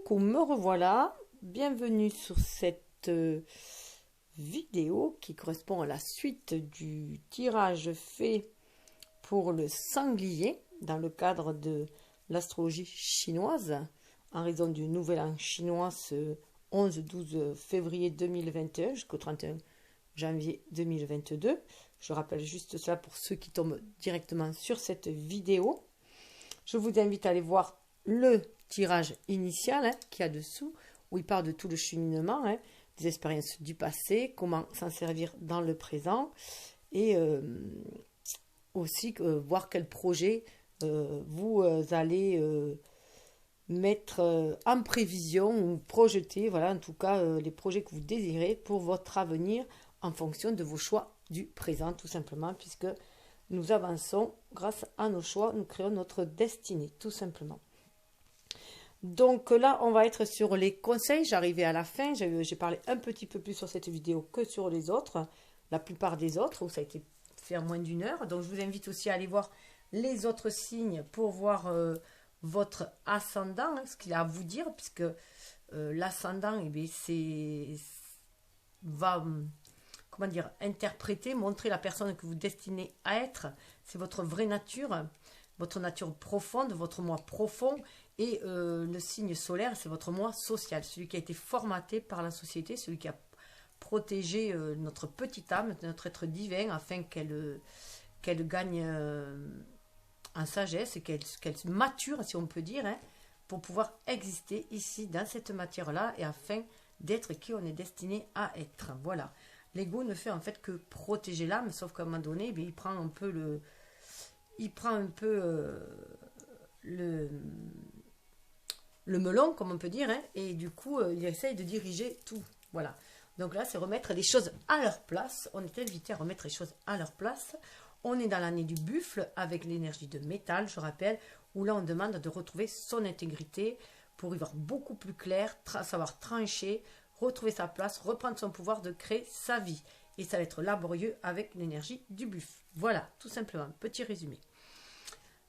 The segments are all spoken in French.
Coucou, me revoilà. Bienvenue sur cette vidéo qui correspond à la suite du tirage fait pour le sanglier dans le cadre de l'astrologie chinoise en raison du nouvel an chinois ce 11-12 février 2021 jusqu'au 31 janvier 2022. Je rappelle juste ça pour ceux qui tombent directement sur cette vidéo. Je vous invite à aller voir le tirage initial qu'il y a dessous, où il parle de tout le cheminement, des expériences du passé, comment s'en servir dans le présent, et aussi voir quel projet vous allez mettre en prévision ou projeter, voilà, en tout cas les projets que vous désirez pour votre avenir en fonction de vos choix du présent, tout simplement, puisque nous avançons grâce à nos choix, nous créons notre destinée, tout simplement. Donc là, on va être sur les conseils. J'arrivais à la fin, j'ai parlé un petit peu plus sur cette vidéo que sur les autres, la plupart des autres, où ça a été fait en moins d'une heure. Donc je vous invite aussi à aller voir les autres signes pour voir votre ascendant, ce qu'il a à vous dire, puisque l'ascendant, va, comment dire, interpréter, montrer la personne que vous destinez à être. C'est votre vraie nature, votre nature profonde, votre moi profond. Et le signe solaire, c'est votre moi social, celui qui a été formaté par la société, celui qui a protégé notre petite âme, notre être divin, afin qu'elle gagne en sagesse, qu'elle mature, si on peut dire, pour pouvoir exister ici, dans cette matière-là, et afin d'être qui on est destiné à être. Voilà. L'ego ne fait en fait que protéger l'âme, sauf qu'à un moment donné, il prend un peu le melon, comme on peut dire, et du coup, il essaye de diriger tout. Voilà. Donc là, c'est remettre les choses à leur place. On est invité à remettre les choses à leur place. On est dans l'année du buffle, avec l'énergie de métal, je rappelle, où là, on demande de retrouver son intégrité pour y voir beaucoup plus clair, savoir trancher, retrouver sa place, reprendre son pouvoir de créer sa vie. Et ça va être laborieux avec l'énergie du buffle. Voilà, tout simplement. Petit résumé.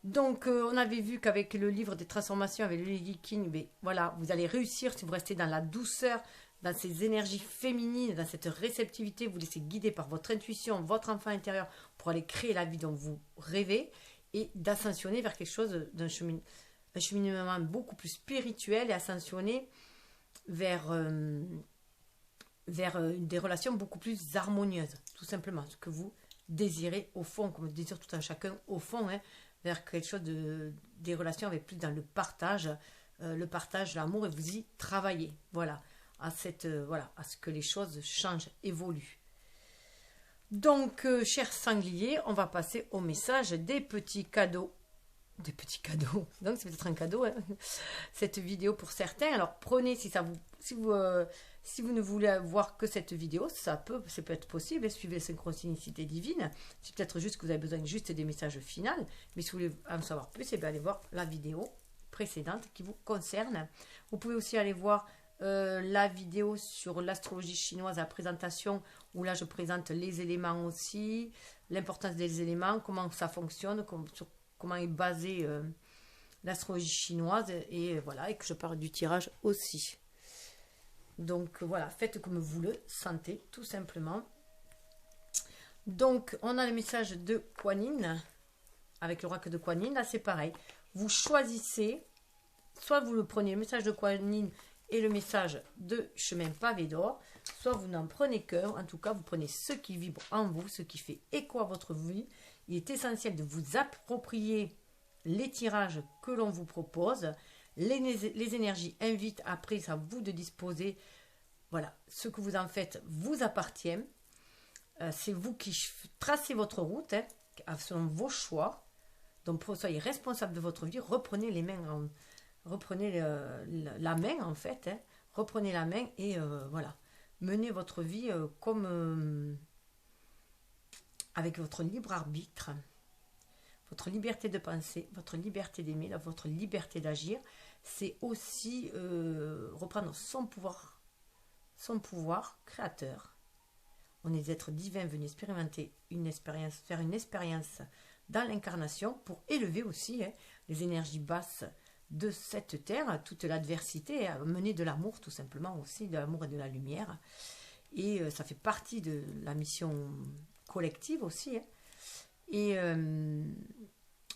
Donc, on avait vu qu'avec le livre des transformations, avec le Lady King, voilà, vous allez réussir si vous restez dans la douceur, dans ces énergies féminines, dans cette réceptivité, vous laissez guider par votre intuition, votre enfant intérieur, pour aller créer la vie dont vous rêvez et d'ascensionner vers quelque chose, un cheminement beaucoup plus spirituel et ascensionner vers des relations beaucoup plus harmonieuses, tout simplement, ce que vous désirez au fond, comme désire tout un chacun au fond, vers quelque chose des relations avec plus dans le partage, l'amour, et vous y travaillez. Voilà, à ce que les choses changent, évoluent. Donc, chers sangliers, on va passer au message des petits cadeaux. Des petits cadeaux. Donc, c'est peut-être un cadeau, cette vidéo pour certains. Alors, prenez si vous ne voulez voir que cette vidéo, ça peut être possible. Suivez la synchronicité divine. C'est peut-être juste que vous avez besoin juste des messages finaux. Mais si vous voulez en savoir plus, allez voir la vidéo précédente qui vous concerne. Vous pouvez aussi aller voir la vidéo sur l'astrologie chinoise, la présentation, où là je présente les éléments aussi, l'importance des éléments, comment ça fonctionne, comment est basée l'astrologie chinoise, et voilà, et que je parle du tirage aussi. Donc voilà, faites comme vous le sentez, tout simplement. Donc on a le message de Kuan Yin, avec l'oracle de Kuan Yin. Là c'est pareil, vous choisissez, soit vous le prenez le message de Kuan Yin et le message de chemin pavé d'or, soit vous n'en prenez qu'un. En tout cas, vous prenez ce qui vibre en vous, ce qui fait écho à votre vie. Il est essentiel de vous approprier les tirages que l'on vous propose. Les énergies invitent, après, c'est à vous de disposer. Voilà, ce que vous en faites vous appartient. C'est vous qui tracez votre route, selon vos choix. Donc, soyez responsable de votre vie. Reprenez les mains, reprenez la main, en fait. Reprenez la main et voilà. Menez votre vie comme avec votre libre arbitre, votre liberté de penser, votre liberté d'aimer, votre liberté d'agir. C'est aussi reprendre son pouvoir créateur. On est des êtres divins venus expérimenter une expérience, faire une expérience dans l'incarnation pour élever aussi les énergies basses de cette terre, toute l'adversité, amener de l'amour tout simplement aussi, de l'amour et de la lumière. Et ça fait partie de la mission collective aussi. Hein. Et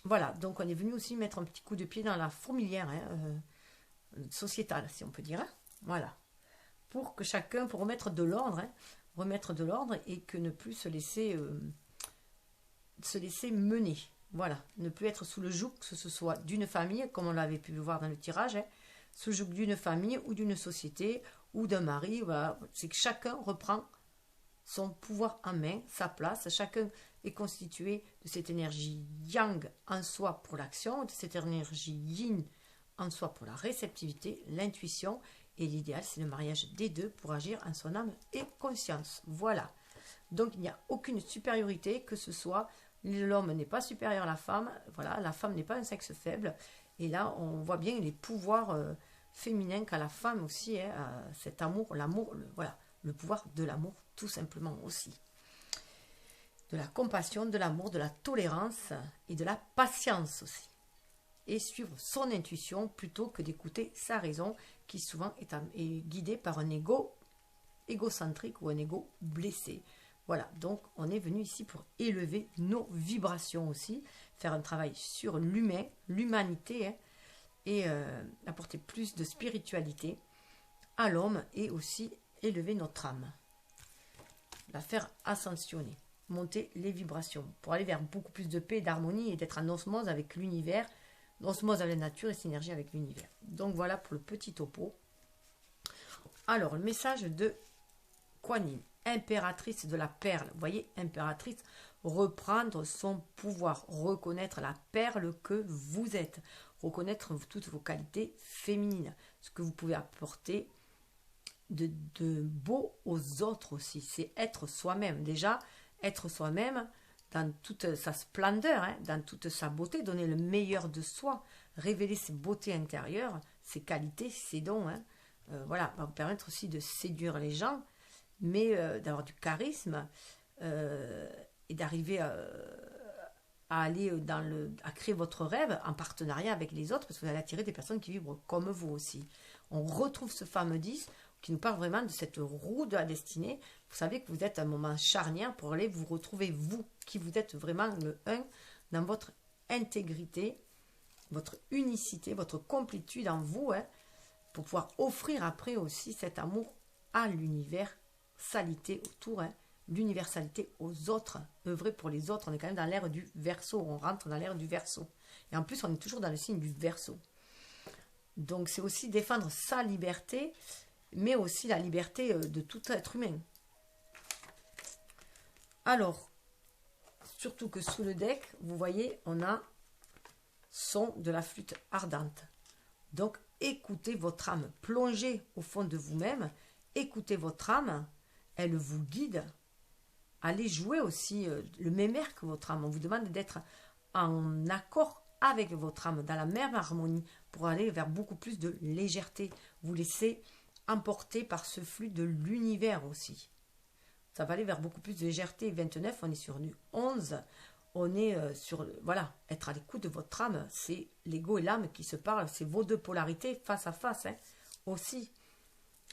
voilà, donc on est venu aussi mettre un petit coup de pied dans la fourmilière sociétale, si on peut dire. Hein. Voilà, pour que chacun, pour remettre de l'ordre, et que ne plus se laisser mener. Voilà, ne plus être sous le joug, que ce soit d'une famille, comme on l'avait pu le voir dans le tirage, hein, sous le joug d'une famille ou d'une société ou d'un mari. Voilà. C'est que chacun reprend son pouvoir en main, sa place. Chacun est constitué de cette énergie yang en soi pour l'action, de cette énergie yin en soi pour la réceptivité, l'intuition. Et l'idéal, c'est le mariage des deux pour agir en son âme et conscience. Voilà. Donc, il n'y a aucune supériorité, que ce soit l'homme n'est pas supérieur à la femme. Voilà, la femme n'est pas un sexe faible. Et là, on voit bien les pouvoirs féminins qu'a la femme aussi, hein, cet amour, l'amour, voilà, le pouvoir de l'amour, tout simplement aussi. De la compassion, de l'amour, de la tolérance et de la patience aussi. Et suivre son intuition plutôt que d'écouter sa raison qui souvent est guidée par un ego égocentrique ou un ego blessé. Voilà, donc on est venu ici pour élever nos vibrations aussi, faire un travail sur l'humain, l'humanité, hein, et apporter plus de spiritualité à l'homme et aussi élever notre âme. La faire ascensionner, monter les vibrations pour aller vers beaucoup plus de paix, d'harmonie et d'être en osmose avec l'univers, osmose avec la nature et synergie avec l'univers. Donc voilà pour le petit topo. Alors, le message de Kuan Yin, impératrice de la perle. Vous voyez, impératrice, reprendre son pouvoir, reconnaître la perle que vous êtes, reconnaître toutes vos qualités féminines, ce que vous pouvez apporter de beau aux autres aussi. C'est être soi-même. Déjà, être soi-même dans toute sa splendeur, hein, dans toute sa beauté, donner le meilleur de soi, révéler ses beautés intérieures, ses qualités, ses dons. Hein. Voilà, va vous permettre aussi de séduire les gens, mais d'avoir du charisme et d'arriver à aller à créer votre rêve en partenariat avec les autres, parce que vous allez attirer des personnes qui vibrent comme vous aussi. On retrouve ce fameux 10 qui nous parle vraiment de cette roue de la destinée. Vous savez que vous êtes à un moment charnière pour aller vous retrouver, vous, qui vous êtes vraiment le 1 dans votre intégrité, votre unicité, votre complétude en vous, hein, pour pouvoir offrir après aussi cet amour à l'universalité autour, hein, l'universalité aux autres, œuvrer pour les autres. On est quand même dans l'ère du Verseau, on rentre dans l'ère du Verseau. Et en plus, on est toujours dans le signe du Verseau. Donc, c'est aussi défendre sa liberté, mais aussi la liberté de tout être humain. Alors, surtout que sous le deck, vous voyez, on a son de la flûte ardente. Donc, écoutez votre âme, plongez au fond de vous-même, écoutez votre âme, elle vous guide. Allez jouer aussi le même air que votre âme. On vous demande d'être en accord avec votre âme, dans la même harmonie, pour aller vers beaucoup plus de légèreté. Vous laissez emporter par ce flux de l'univers aussi. Ça va aller vers beaucoup plus de légèreté. 29, on est sur du 11. On est sur, voilà, être à l'écoute de votre âme. C'est l'ego et l'âme qui se parlent. C'est vos deux polarités face à face, hein, aussi.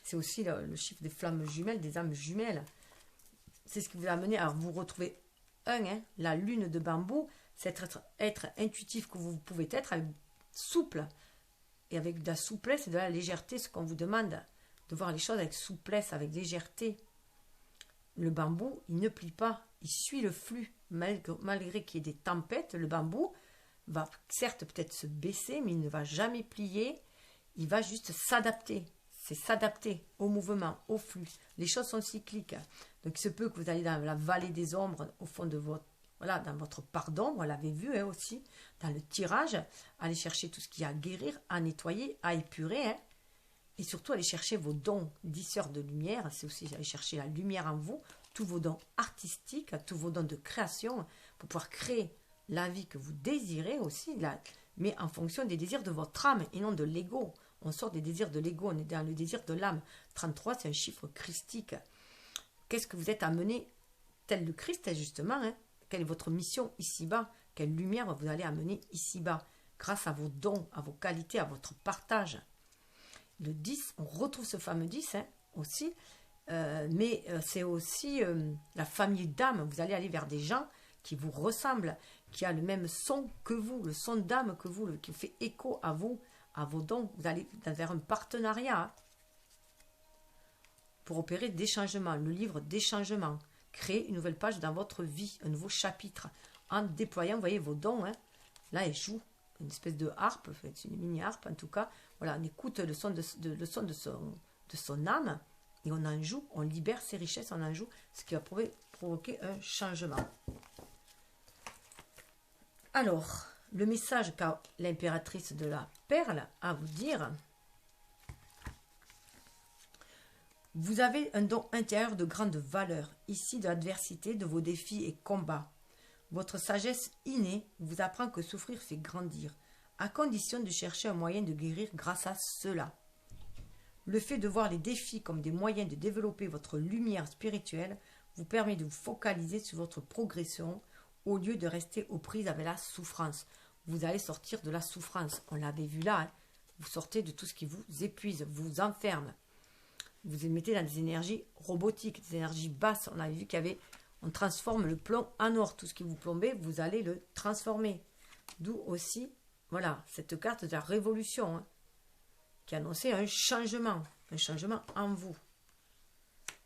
C'est aussi le chiffre des flammes jumelles, des âmes jumelles. C'est ce qui vous a amené à vous retrouver hein, la lune de bambou. C'est être intuitif que vous pouvez être, avec souple. Et avec de la souplesse et de la légèreté, ce qu'on vous demande, de voir les choses avec souplesse, avec légèreté. Le bambou, il ne plie pas, il suit le flux. Malgré qu'il y ait des tempêtes, le bambou va certes peut-être se baisser, mais il ne va jamais plier, il va juste s'adapter. C'est s'adapter au mouvement, au flux. Les choses sont cycliques. Donc il se peut que vous allez dans la vallée des ombres, au fond de votre, voilà, dans votre part d'ombre, on l'avait vu hein, aussi, dans le tirage, aller chercher tout ce qu'il y a à guérir, à nettoyer, à épurer, hein. Et surtout, aller chercher vos dons disseurs de lumière. C'est aussi aller chercher la lumière en vous, tous vos dons artistiques, tous vos dons de création, pour pouvoir créer la vie que vous désirez aussi, mais en fonction des désirs de votre âme et non de l'ego. On sort des désirs de l'ego, on est dans le désir de l'âme. 33, c'est un chiffre christique. Qu'est-ce que vous êtes amené, tel le Christ, justement, hein? Quelle est votre mission ici-bas? Quelle lumière vous allez amener ici-bas? grâce à vos dons, à vos qualités, à votre partage. Le 10, on retrouve ce fameux 10 hein, aussi, mais c'est aussi la famille d'âme. Vous allez aller vers des gens qui vous ressemblent, qui a le même son que vous, le son d'âme que vous, qui fait écho à vous, à vos dons. Vous allez vers un partenariat hein, pour opérer des changements, le livre des changements. Créer une nouvelle page dans votre vie, un nouveau chapitre, en déployant, vous voyez, vos dons. Hein. Là, elle joue une espèce de harpe, c'est une mini-harpe en tout cas. Voilà, on écoute le son de son âme et on en joue, on libère ses richesses, on en joue, ce qui va provoquer un changement. Alors, le message qu'a l'impératrice de la perle à vous dire, vous avez un don intérieur de grande valeur, ici de l'adversité, de vos défis et combats. Votre sagesse innée vous apprend que souffrir fait grandir, à condition de chercher un moyen de guérir grâce à cela. Le fait de voir les défis comme des moyens de développer votre lumière spirituelle vous permet de vous focaliser sur votre progression au lieu de rester aux prises avec la souffrance. Vous allez sortir de la souffrance, on l'avait vu là, hein. Vous sortez de tout ce qui vous épuise, vous enferme. Vous les mettez dans des énergies robotiques, des énergies basses. On avait vu on transforme le plomb en or. Tout ce qui vous plombait, vous allez le transformer. D'où aussi, voilà, cette carte de la révolution, hein, qui annonçait un changement en vous.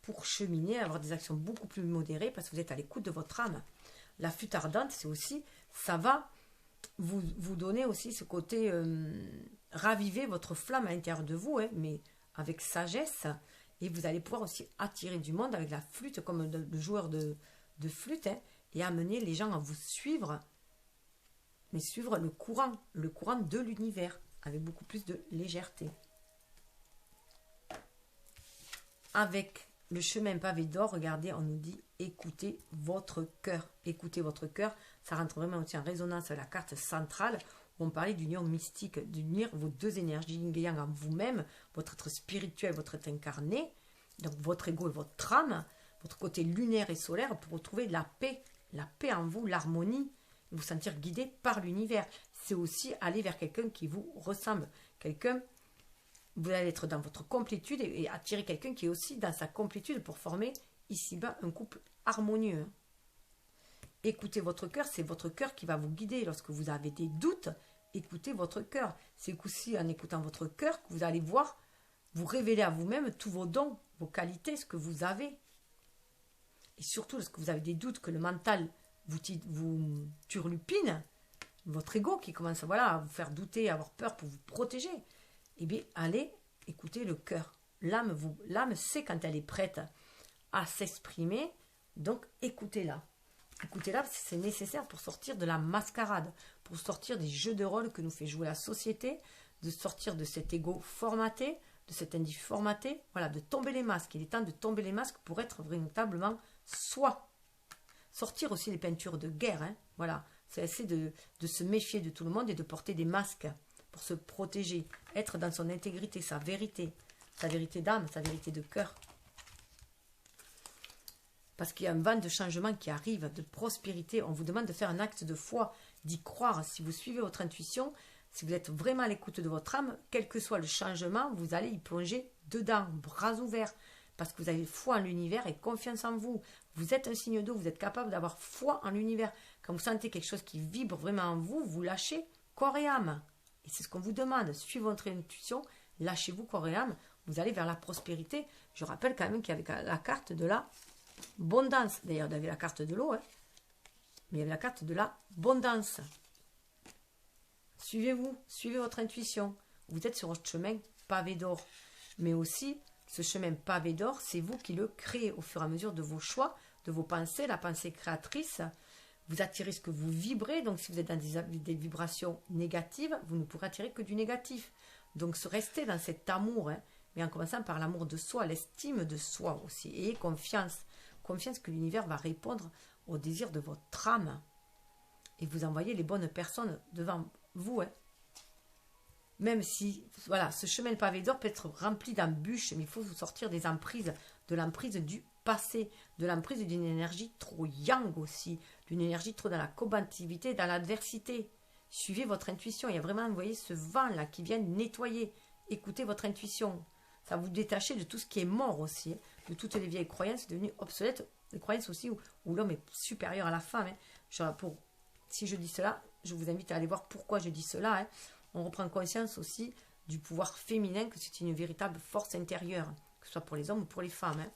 Pour cheminer, avoir des actions beaucoup plus modérées, parce que vous êtes à l'écoute de votre âme. La flûte ardente, c'est aussi, ça va vous donner aussi ce côté, raviver votre flamme à l'intérieur de vous, hein, mais avec sagesse, et vous allez pouvoir aussi attirer du monde avec la flûte, comme le joueur de flûte, hein, et amener les gens à vous suivre, mais suivre le courant de l'univers, avec beaucoup plus de légèreté. Avec le chemin pavé d'or, regardez, on nous dit écoutez votre cœur. Écoutez votre cœur, ça rentre vraiment aussi en résonance avec la carte centrale, où on parlait d'union mystique, d'unir vos deux énergies yin en vous-même, votre être spirituel, votre être incarné, donc votre ego et votre âme, votre côté lunaire et solaire, pour retrouver la paix en vous, l'harmonie, vous sentir guidé par l'univers. C'est aussi aller vers quelqu'un qui vous ressemble, quelqu'un, vous allez être dans votre complétude et attirer quelqu'un qui est aussi dans sa complétude pour former ici-bas un couple harmonieux. Écoutez votre cœur, c'est votre cœur qui va vous guider lorsque vous avez des doutes. Écoutez votre cœur. C'est aussi en écoutant votre cœur que vous allez voir, vous révéler à vous-même tous vos dons, vos qualités, ce que vous avez. Et surtout, lorsque vous avez des doutes, que le mental vous turlupine, votre ego qui commence à vous faire douter, à avoir peur pour vous protéger, eh bien, allez écouter le cœur. L'âme sait quand elle est prête à s'exprimer, donc écoutez-la. Écoutez-la, c'est nécessaire pour sortir de la mascarade, pour sortir des jeux de rôle que nous fait jouer la société, de sortir de cet ego formaté, de cet individu formaté, voilà, de tomber les masques. Il est temps de tomber les masques pour être véritablement soi. Sortir aussi les peintures de guerre, hein, voilà. C'est essayer de se méfier de tout le monde et de porter des masques pour se protéger, être dans son intégrité, sa vérité d'âme, sa vérité de cœur. Parce qu'il y a un vent de changement qui arrive, de prospérité. On vous demande de faire un acte de foi, d'y croire. Si vous suivez votre intuition, si vous êtes vraiment à l'écoute de votre âme, quel que soit le changement, vous allez y plonger dedans, bras ouverts. Parce que vous avez foi en l'univers et confiance en vous. Vous êtes un signe d'eau, vous êtes capable d'avoir foi en l'univers. Quand vous sentez quelque chose qui vibre vraiment en vous, vous lâchez corps et âme. Et c'est ce qu'on vous demande. Suivez votre intuition, lâchez-vous corps et âme. Vous allez vers la prospérité. Je rappelle quand même qu'il y avait la carte de la abondance. D'ailleurs, il y avait la carte de l'eau, hein, mais il y avait la carte de la abondance. Suivez-vous, suivez votre intuition. Vous êtes sur votre chemin pavé d'or. Mais aussi, ce chemin pavé d'or, c'est vous qui le créez au fur et à mesure de vos choix, de vos pensées, la pensée créatrice. Vous attirez ce que vous vibrez. Donc, si vous êtes dans des vibrations négatives, vous ne pourrez attirer que du négatif. Donc, restez dans cet amour, hein, mais en commençant par l'amour de soi, l'estime de soi aussi. Et confiance. Confiance que l'univers va répondre au désir de votre âme. Et vous envoyez les bonnes personnes devant vous. Hein. Même si, voilà, ce chemin de pavé d'or peut être rempli d'embûches, mais il faut vous sortir des emprises, de l'emprise du passé, de l'emprise d'une énergie trop yang aussi, d'une énergie trop dans la combativité, dans l'adversité. Suivez votre intuition. Il y a vraiment, vous voyez, ce vent-là qui vient nettoyer. Écoutez votre intuition. Ça va vous détacher de tout ce qui est mort aussi, hein, de toutes les vieilles croyances devenues obsolètes. Les croyances aussi où l'homme est supérieur à la femme. Hein. Si je dis cela, je vous invite à aller voir pourquoi je dis cela. Hein. On reprend conscience aussi du pouvoir féminin, que c'est une véritable force intérieure, que ce soit pour les hommes ou pour les femmes. Hein.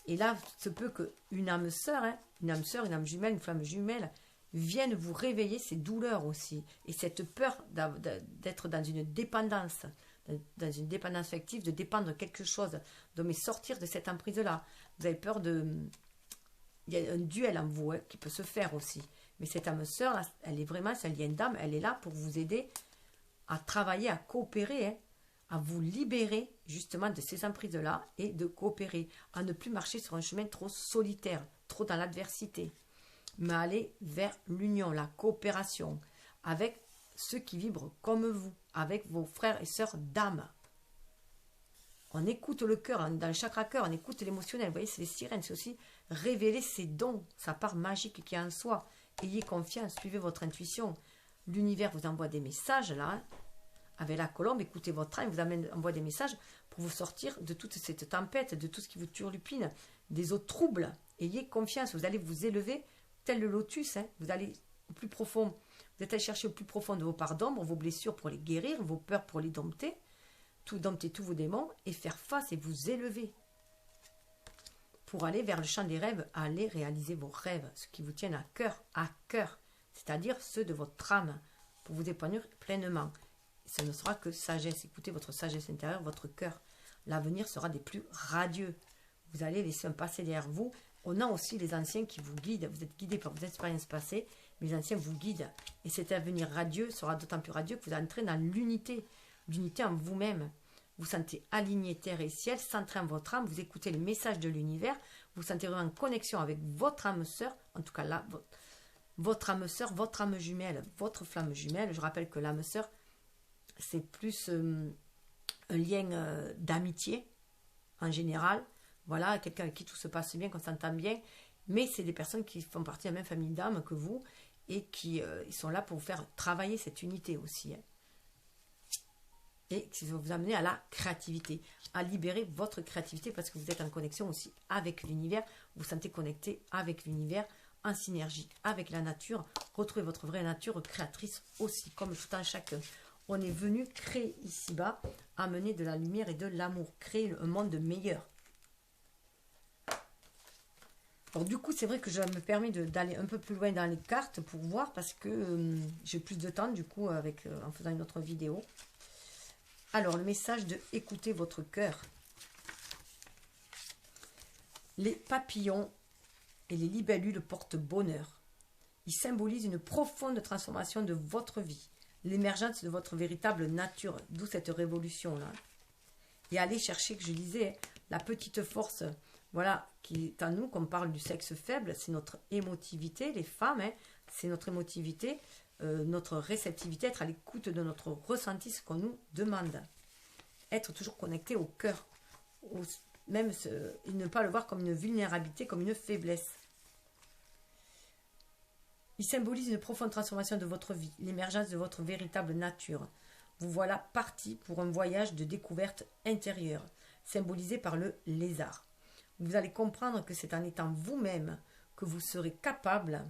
Et là, il se peut qu'une âme sœur, hein, une âme jumelle, une flamme jumelle, vienne vous réveiller ces douleurs aussi. Et cette peur d'être dans une dépendance affective, de dépendre de quelque chose, de sortir de cette emprise-là. Vous avez peur de... Il y a un duel en vous, hein, qui peut se faire aussi. Mais cette âme sœur, là, elle est vraiment, c'est un lien d'âme, elle est là pour vous aider à travailler, à coopérer, hein, à vous libérer justement de ces emprises-là et de coopérer, à ne plus marcher sur un chemin trop solitaire, trop dans l'adversité, mais aller vers l'union, la coopération, avec ceux qui vibrent comme vous, avec vos frères et sœurs d'âme. On écoute le cœur, dans le chakra cœur, on écoute l'émotionnel. Vous voyez, c'est les sirènes, c'est aussi révéler ses dons, sa part magique qui est en soi. Ayez confiance, suivez votre intuition. L'univers vous envoie des messages, là, hein. Avec la colombe, écoutez votre âme, envoie des messages pour vous sortir de toute cette tempête, de tout ce qui vous turlupine, des eaux troubles. Ayez confiance, vous allez vous élever tel le lotus, hein. Vous allez au plus profond, vous êtes allé chercher au plus profond de vos parts d'ombre, vos blessures pour les guérir, vos peurs pour les dompter tous vos démons et faire face et vous élever. Pour aller vers le champ des rêves, aller réaliser vos rêves, ce qui vous tiennent à cœur, c'est-à-dire ceux de votre âme, pour vous épanouir pleinement. Ce ne sera que sagesse. Écoutez votre sagesse intérieure, votre cœur. L'avenir sera des plus radieux. Vous allez laisser un passé derrière vous. On a aussi les anciens qui vous guident. Vous êtes guidés par vos expériences passées, mais les anciens vous guident. Et cet avenir radieux sera d'autant plus radieux que vous entrez dans l'unité. L'unité en vous-même. Vous sentez aligné terre et ciel, centré en votre âme. Vous écoutez le message de l'univers. Vous sentez vraiment en connexion avec votre âme sœur. En tout cas là, votre âme sœur, votre âme jumelle, votre flamme jumelle. Je rappelle que l'âme sœur, c'est plus un lien d'amitié en général. Voilà, quelqu'un avec qui tout se passe bien, qu'on s'entend bien. Mais c'est des personnes qui font partie de la même famille d'âmes que vous et qui ils sont là pour vous faire travailler cette unité aussi. Hein. Et qui vont vous amener à la créativité, à libérer votre créativité parce que vous êtes en connexion aussi avec l'univers. Vous vous sentez connecté avec l'univers, en synergie avec la nature. Retrouvez votre vraie nature créatrice aussi, comme tout un chacun. On est venu créer ici-bas, amener de la lumière et de l'amour, créer un monde meilleur. Alors du coup, c'est vrai que je me permets d'aller un peu plus loin dans les cartes pour voir parce que j'ai plus de temps du coup en faisant une autre vidéo. Alors, le message de écouter votre cœur. Les papillons et les libellules portent bonheur. Ils symbolisent une profonde transformation de votre vie, l'émergence de votre véritable nature, d'où cette révolution-là. Et aller chercher, que je disais, la petite force, voilà, qui est en nous, qu'on parle du sexe faible, c'est notre émotivité, les femmes, hein, c'est notre émotivité, notre réceptivité, être à l'écoute de notre ressenti, ce qu'on nous demande. Être toujours connecté au cœur, et ne pas le voir comme une vulnérabilité, comme une faiblesse. Il symbolise une profonde transformation de votre vie, l'émergence de votre véritable nature. Vous voilà parti pour un voyage de découverte intérieure, symbolisé par le lézard. Vous allez comprendre que c'est en étant vous-même que vous serez capable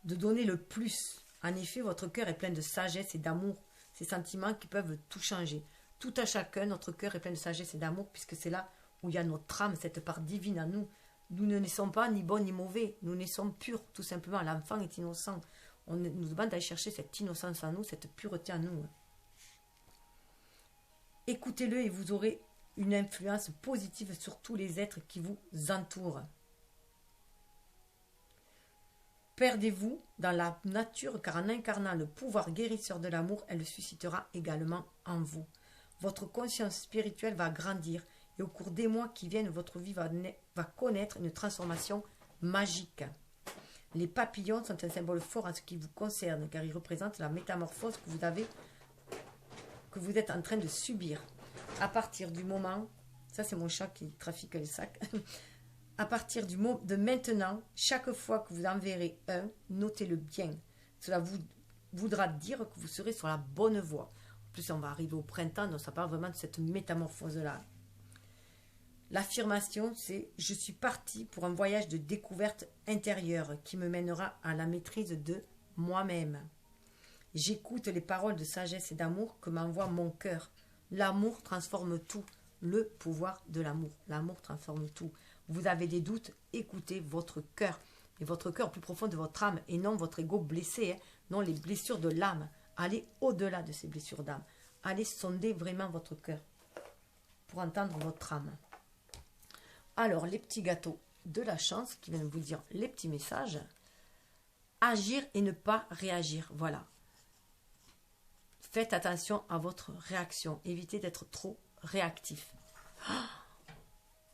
de donner le plus. En effet, votre cœur est plein de sagesse et d'amour, ces sentiments qui peuvent tout changer. Tout à chacun, notre cœur est plein de sagesse et d'amour, puisque c'est là où il y a notre âme, cette part divine en nous. Nous ne naissons pas ni bons ni mauvais, nous naissons purs, tout simplement. L'enfant est innocent. On nous demande d'aller chercher cette innocence en nous, cette pureté en nous. Écoutez-le et vous aurez une influence positive sur tous les êtres qui vous entourent. Perdez-vous dans la nature, car en incarnant le pouvoir guérisseur de l'amour, elle le suscitera également en vous. Votre conscience spirituelle va grandir et au cours des mois qui viennent, votre vie va connaître une transformation magique. Les papillons sont un symbole fort en ce qui vous concerne, car ils représentent la métamorphose que vous êtes en train de subir. À partir du moment, ça c'est mon chat qui trafique le sac, à partir de maintenant, chaque fois que vous en verrez un, notez-le bien. Cela vous voudra dire que vous serez sur la bonne voie. En plus, on va arriver au printemps, donc ça parle vraiment de cette métamorphose-là. L'affirmation, c'est « Je suis parti pour un voyage de découverte intérieure qui me mènera à la maîtrise de moi-même. J'écoute les paroles de sagesse et d'amour que m'envoie mon cœur. L'amour transforme tout. Le pouvoir de l'amour. L'amour transforme tout. Vous avez des doutes, écoutez votre cœur. Et votre cœur plus profond de votre âme et non votre ego blessé, non les blessures de l'âme. Allez au-delà de ces blessures d'âme. Allez sonder vraiment votre cœur pour entendre votre âme. Alors, les petits gâteaux de la chance qui viennent vous dire les petits messages. Agir et ne pas réagir. Voilà. Faites attention à votre réaction. Évitez d'être trop réactif.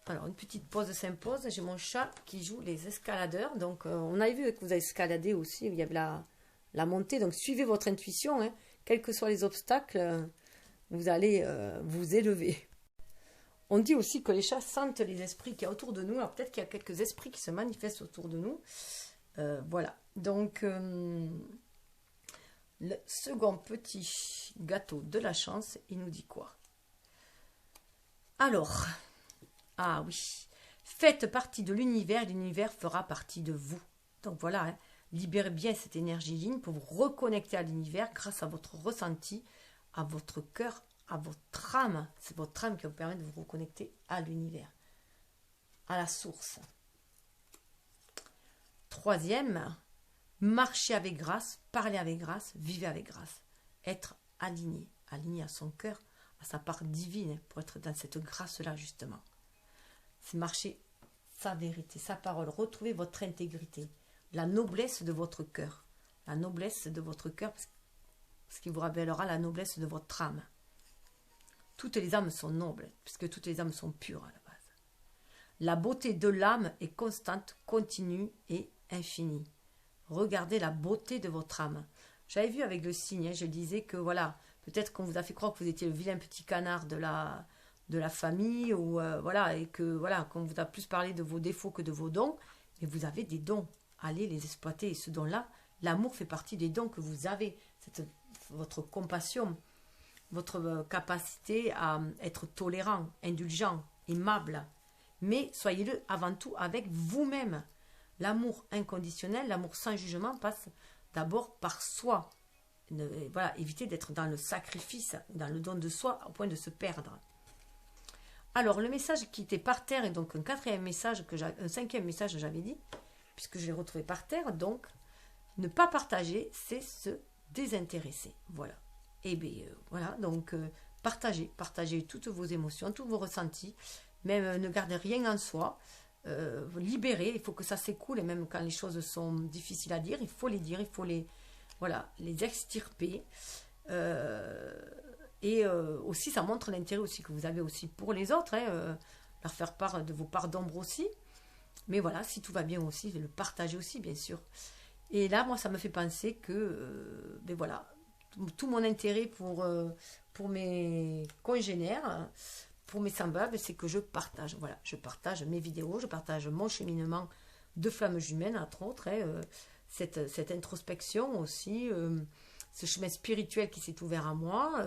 Alors, une petite pause s'impose. J'ai mon chat qui joue les escaladeurs. Donc, on a vu que vous avez escaladé aussi. Il y avait la montée. Donc, suivez votre intuition. Hein. Quels que soient les obstacles, vous allez vous élever. On dit aussi que les chats sentent les esprits qu'il y a autour de nous. Alors, peut-être qu'il y a quelques esprits qui se manifestent autour de nous. Voilà. Donc, le second petit gâteau de la chance, il nous dit quoi? Alors, ah oui, faites partie de l'univers, l'univers fera partie de vous. Donc voilà, hein, libérez bien cette énergie ligne pour vous reconnecter à l'univers grâce à votre ressenti, à votre cœur, à votre âme. C'est votre âme qui va vous permettre de vous reconnecter à l'univers, à la source. Troisième, marchez avec grâce, parlez avec grâce, vivez avec grâce. Être aligné, aligné à son cœur, à sa part divine, pour être dans cette grâce-là, justement. C'est marcher sa vérité, sa parole. Retrouvez votre intégrité, la noblesse de votre cœur. La noblesse de votre cœur, ce qui vous révélera la noblesse de votre âme. Toutes les âmes sont nobles, puisque toutes les âmes sont pures à la base. La beauté de l'âme est constante, continue et infinie. Regardez la beauté de votre âme. J'avais vu avec le signe, hein, je disais que voilà, peut-être qu'on vous a fait croire que vous étiez le vilain petit canard de la famille, ou voilà, et que voilà, qu'on vous a plus parlé de vos défauts que de vos dons, mais vous avez des dons. Allez les exploiter. Et ce don-là, l'amour fait partie des dons que vous avez. Votre compassion, votre capacité à être tolérant, indulgent, aimable. Mais soyez-le avant tout avec vous-même. L'amour inconditionnel, l'amour sans jugement passe d'abord par soi. Voilà, évitez d'être dans le sacrifice, dans le don de soi, au point de se perdre. Alors, le message qui était par terre, et donc un cinquième message, j'avais dit, puisque je l'ai retrouvé par terre, donc, ne pas partager, c'est se désintéresser. Voilà. Et bien, voilà, donc, partagez toutes vos émotions, tous vos ressentis, même ne gardez rien en soi. Libérer, il faut que ça s'écoule, et même quand les choses sont difficiles à dire, il faut les dire, il faut les extirper. Aussi, ça montre l'intérêt aussi que vous avez aussi pour les autres, hein, leur faire part de vos parts d'ombre aussi. Mais voilà, si tout va bien aussi, le partager aussi, bien sûr. Et là, moi, ça me fait penser que, ben voilà, tout mon intérêt pour mes congénères, pour mes semblables, c'est que je partage. Voilà, je partage mes vidéos, je partage mon cheminement de flamme jumelle, entre autres, hein, cette introspection aussi, ce chemin spirituel qui s'est ouvert à moi.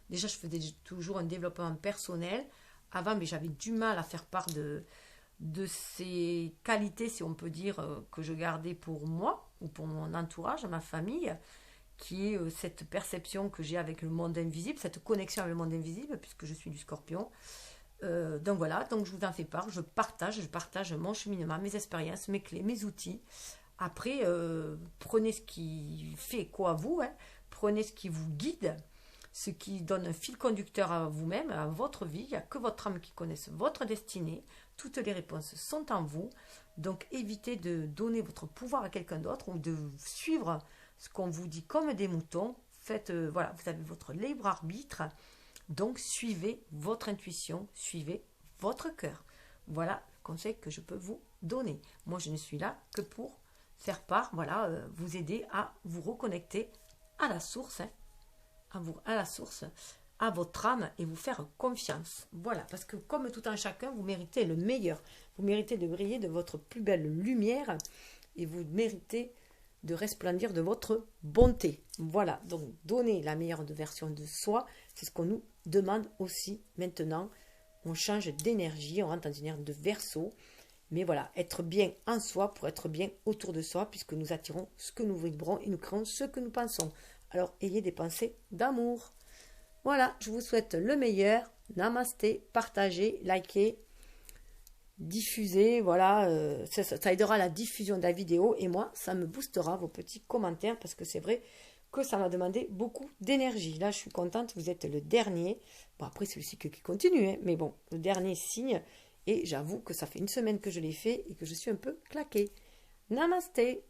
Déjà, je faisais toujours un développement personnel. Avant, mais j'avais du mal à faire part de ces qualités, si on peut dire, que je gardais pour moi ou pour mon entourage, ma famille, qui est cette perception que j'ai avec le monde invisible, cette connexion avec le monde invisible, puisque je suis du Scorpion. Donc voilà, donc je vous en fais part, je partage mon cheminement, mes expériences, mes clés, mes outils. Après, prenez ce qui fait écho à vous, hein, prenez ce qui vous guide, ce qui donne un fil conducteur à vous-même, à votre vie. Il n'y a que votre âme qui connaisse votre destinée. Toutes les réponses sont en vous. Donc évitez de donner votre pouvoir à quelqu'un d'autre ou de suivre ce qu'on vous dit comme des moutons. Faites, voilà, vous avez votre libre arbitre. Donc suivez votre intuition, suivez votre cœur. Voilà le conseil que je peux vous donner. Moi, je ne suis là que pour faire part, voilà, vous aider à vous reconnecter à la source, hein, à la source, à votre âme et vous faire confiance. Voilà, parce que comme tout un chacun, vous méritez le meilleur. Vous méritez de briller de votre plus belle lumière et vous méritez de resplendir de votre bonté. Voilà, donc donner la meilleure version de soi, c'est ce qu'on nous demande aussi maintenant. On change d'énergie, on rentre dans une ère de Verseau. Mais voilà, être bien en soi pour être bien autour de soi, puisque nous attirons ce que nous vibrons et nous créons ce que nous pensons. Alors, ayez des pensées d'amour. Voilà, je vous souhaite le meilleur. Namasté, partagez, likez, diffusez. Voilà, ça aidera à la diffusion de la vidéo. Et moi, ça me boostera vos petits commentaires, parce que c'est vrai que ça m'a demandé beaucoup d'énergie. Là, je suis contente, vous êtes le dernier. Bon, après, c'est le cycle qui continue, hein, mais bon, le dernier signe. Et j'avoue que ça fait une semaine que je l'ai fait et que je suis un peu claquée. Namasté!